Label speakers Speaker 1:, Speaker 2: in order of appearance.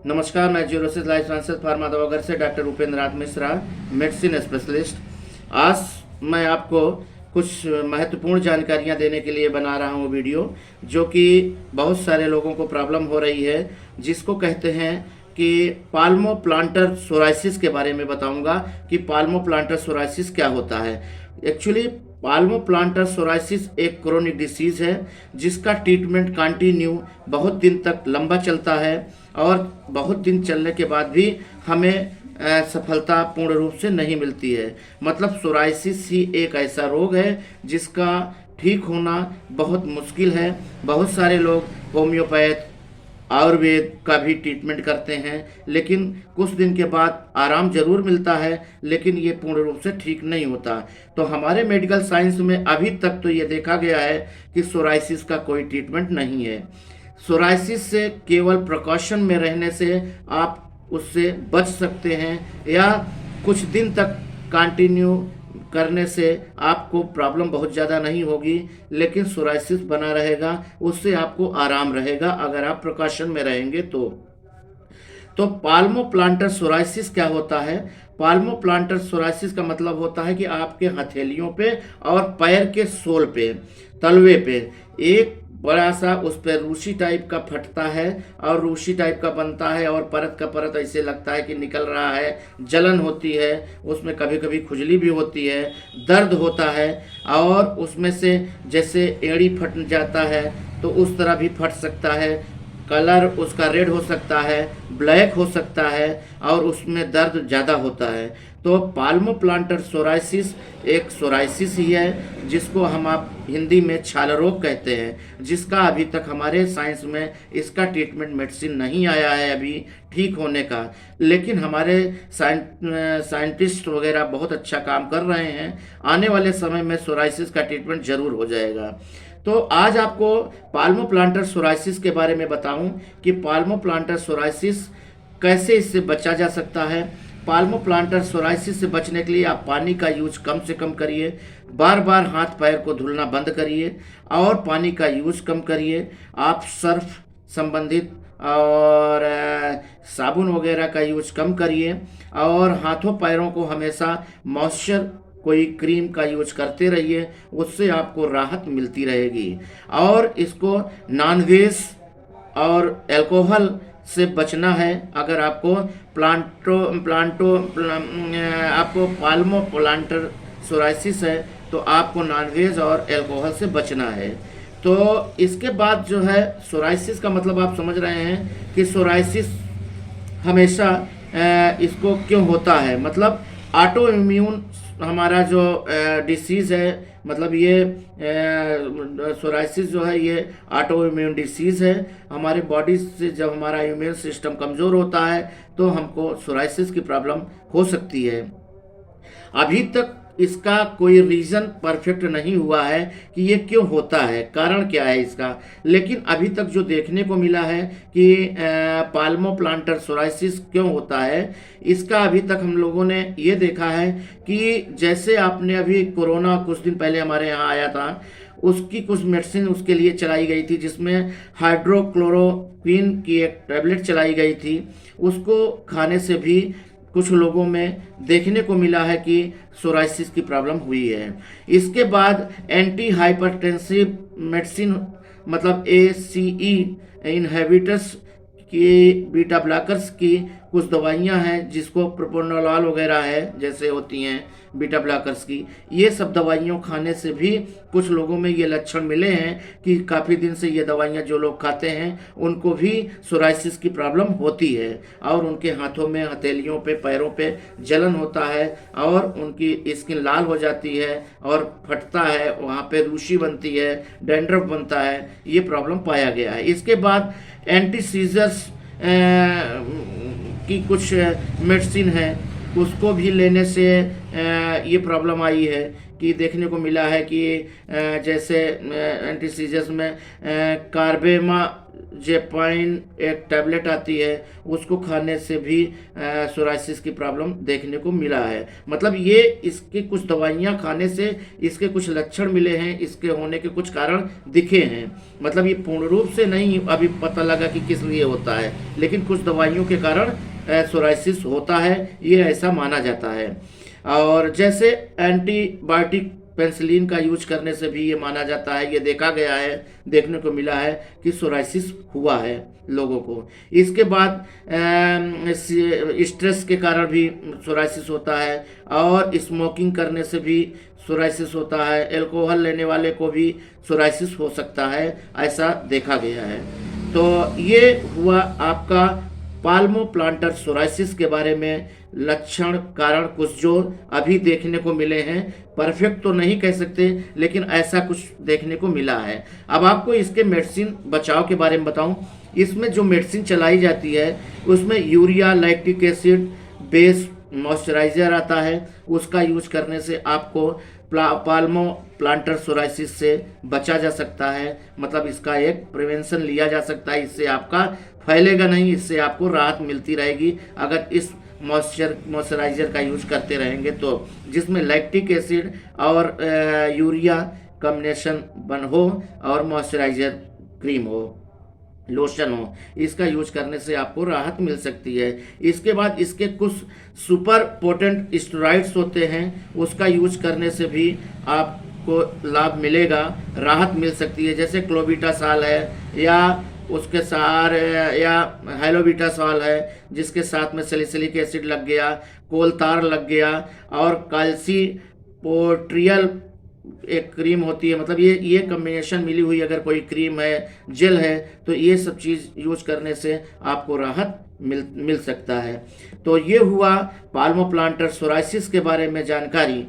Speaker 1: नमस्कार, मैं xerosis life sciences pharma दवाघर से doctor Upendra Nath Mishra, medicine specialist. आज मैं आपको कुछ महत्वपूर्ण जानकारियां देने के लिए बना रहा हूं वीडियो, जो कि बहुत सारे लोगों को प्रॉब्लम हो रही है, जिसको कहते हैं कि पाल्मोप्लांटर सोराइसिस के बारे में बताऊंगा कि पाल्मोप्लांटर सोराइसिस क्या होता है। एक्चुअली पाल्मोप्लांटर सोराइसिस एक क्रोनिक डिसीज है, जिसका ट्रीटमेंट कंटिन्यू बहुत दिन तक लंबा चलता है और बहुत दिन चलने के बाद भी हमें सफलता पूर्ण रूप से नहीं मिलती है। मतलब सोराइसिस ही एक ऐसा रोग है जिसका ठीक होना बहुत मुश्किल है। बहुत सारे लोग होम्योपैथ, आयुर्वेद का भी ट्रीटमेंट करते हैं, लेकिन कुछ दिन के बाद आराम जरूर मिलता है, लेकिन ये पूर्ण रूप से ठीक नहीं होता। तो हमारे मेडिकल साइंस में अभी तक तो ये देखा गया है कि सोराइसिस का कोई ट्रीटमेंट नहीं है। सोराइसिस से केवल प्रिकॉशन में रहने से आप उससे बच सकते हैं, या कुछ दिन तक कंटिन्यू करने से आपको प्रॉब्लम बहुत ज़्यादा नहीं होगी, लेकिन सोराइसिस बना रहेगा। उससे आपको आराम रहेगा अगर आप प्रिकॉशन में रहेंगे तो पाल्मोप्लांटर सोराइसिस क्या होता है? पाल्मोप्लांटर सोराइसिस का मतलब होता है कि आपके हथेलियों पे और पैर के सोल पे, तलवे पे एक बड़ा सा उस पर रूसी टाइप का फटता है और रूसी टाइप का बनता है, और परत का परत ऐसे लगता है कि निकल रहा है। जलन होती है, उसमें कभी कभी खुजली भी होती है, दर्द होता है, और उसमें से जैसे एड़ी फट जाता है तो उस तरह भी फट सकता है। कलर उसका रेड हो सकता है, ब्लैक हो सकता है, और उसमें दर्द ज़्यादा होता है। तो पाल्मोप्लांटर सोराइसिस एक सोराइसिस ही है, जिसको हम आप हिंदी में छाल रोग कहते हैं, जिसका अभी तक हमारे साइंस में इसका ट्रीटमेंट मेडिसिन नहीं आया है अभी ठीक होने का। लेकिन हमारे साइंटिस्ट वगैरह बहुत अच्छा काम कर रहे हैं। आने वाले समय में सोराइसिस का ट्रीटमेंट जरूर हो जाएगा। तो आज आपको पाल्मोप्लांटर सोराइसिस के बारे में बताऊं कि पाल्मोप्लांटर सोराइसिस कैसे इससे बचा जा सकता है। पाल्मोप्लांटर सोराइसिस से बचने के लिए आप पानी का यूज कम से कम करिए, बार बार हाथ पैर को धुलना बंद करिए और पानी का यूज कम करिए। आप सर्फ संबंधित और साबुन वगैरह का यूज कम करिए, और हाथों पैरों को हमेशा मॉइस्चर कोई क्रीम का यूज करते रहिए, उससे आपको राहत मिलती रहेगी। और इसको नॉनवेज और अल्कोहल से बचना है। अगर आपको आपको पाल्मोप्लांटर सोराइसिस है तो आपको नॉनवेज और अल्कोहल से बचना है। तो इसके बाद जो है, सोराइसिस का मतलब आप समझ रहे हैं कि सोराइसिस हमेशा इसको क्यों होता है। मतलब ऑटो इम्यून हमारा जो डिसीज़ है, मतलब ये सोराइसिस जो है ये ऑटो इम्यून डिसीज़ है। हमारे बॉडी से जब हमारा इम्यून सिस्टम कमज़ोर होता है तो हमको सोराइसिस की प्रॉब्लम हो सकती है। अभी तक इसका कोई रीज़न परफेक्ट नहीं हुआ है कि ये क्यों होता है, कारण क्या है इसका। लेकिन अभी तक जो देखने को मिला है कि पाल्मोप्लांटर सोराइसिस क्यों होता है, इसका अभी तक हम लोगों ने ये देखा है कि जैसे आपने अभी कोरोना कुछ दिन पहले हमारे यहाँ आया था, उसकी कुछ मेडिसिन उसके लिए चलाई गई थी, जिसमें हाइड्रोक्लोरोक्विन की एक टैबलेट चलाई गई थी। उसको खाने से भी कुछ लोगों में देखने को मिला है कि सोराइसिस की प्रॉब्लम हुई है। इसके बाद एंटी हाइपरटेंसिव मेडिसिन, मतलब ACE इनहिबिटर्स की, बीटा ब्लॉकर्स की कुछ दवाइयां हैं, जिसको प्रोप्रानोलॉल वगैरह है जैसे होती हैं बीटा ब्लॉकर्स की। ये सब दवाइयों खाने से भी कुछ लोगों में ये लक्षण मिले हैं कि काफ़ी दिन से ये दवाइयां जो लोग खाते हैं उनको भी सोराइसिस की प्रॉब्लम होती है, और उनके हाथों में, हथेलियों पे, पैरों पे जलन होता है, और उनकी स्किन लाल हो जाती है और फटता है, वहाँ पे रूसी बनती है, डैंड्रफ बनता है। ये प्रॉब्लम पाया गया है। इसके बाद एंटी सीजर्स की कुछ मेडिसिन है, उसको भी लेने से ये प्रॉब्लम आई है कि देखने को मिला है कि जैसे एंटीसीजस में कार्बेमाजेपाइन एक टैबलेट आती है, उसको खाने से भी सोराइसिस की प्रॉब्लम देखने को मिला है। मतलब ये इसकी कुछ दवाइयाँ खाने से इसके कुछ लक्षण मिले हैं, इसके होने के कुछ कारण दिखे हैं। मतलब ये पूर्ण रूप से नहीं अभी पता लगा कि किस लिए होता है, लेकिन कुछ दवाइयों के कारण सोराइसिस होता है, ये ऐसा माना जाता है। और जैसे एंटीबायोटिक पेनिसिलिन का यूज करने से भी ये माना जाता है, ये देखा गया है, देखने को मिला है कि सोराइसिस हुआ है लोगों को। इसके बाद स्ट्रेस के कारण भी सोराइसिस होता है, और स्मोकिंग करने से भी सोराइसिस होता है, अल्कोहल लेने वाले को भी सोराइसिस हो सकता है, ऐसा देखा गया है। तो ये हुआ आपका पाल्मोप्लांटर सोराइसिस के बारे में लक्षण कारण कुछ जो अभी देखने को मिले हैं। परफेक्ट तो नहीं कह सकते, लेकिन ऐसा कुछ देखने को मिला है। अब आपको इसके मेडिसिन बचाव के बारे में बताऊं। इसमें जो मेडिसिन चलाई जाती है उसमें urea, lactic acid base moisturiser आता है, उसका यूज करने से आपको पाल्मो प्लांटर सोराइसिस से बचा जा सकता है। मतलब इसका एक प्रिवेंशन लिया जा सकता है, इससे आपका फैलेगा नहीं, इससे आपको राहत मिलती रहेगी अगर इस मॉइस्चराइजर का यूज करते रहेंगे तो, जिसमें लैक्टिक एसिड और यूरिया कॉम्बिनेशन बन हो और मॉइस्चराइजर क्रीम हो, लोशन हो, इसका यूज करने से आपको राहत मिल सकती है। इसके बाद इसके कुछ सुपर पोटेंट स्टेरॉइड्स होते हैं, उसका यूज करने से भी आपको लाभ मिलेगा, राहत मिल सकती है। जैसे क्लोबिटासॉल है, या उसके सार या हेलोबिटासॉल है, जिसके साथ में सैलिसिलिक एसिड लग गया, कोलतार लग गया, और कैल्सीपोट्रियल एक क्रीम होती है। मतलब ये कम्बिनेशन मिली हुई अगर कोई क्रीम है, जेल है, तो ये सब चीज़ यूज करने से आपको राहत मिल सकता है। तो ये हुआ पाल्मोप्लांटर सोराइसिस के बारे में जानकारी।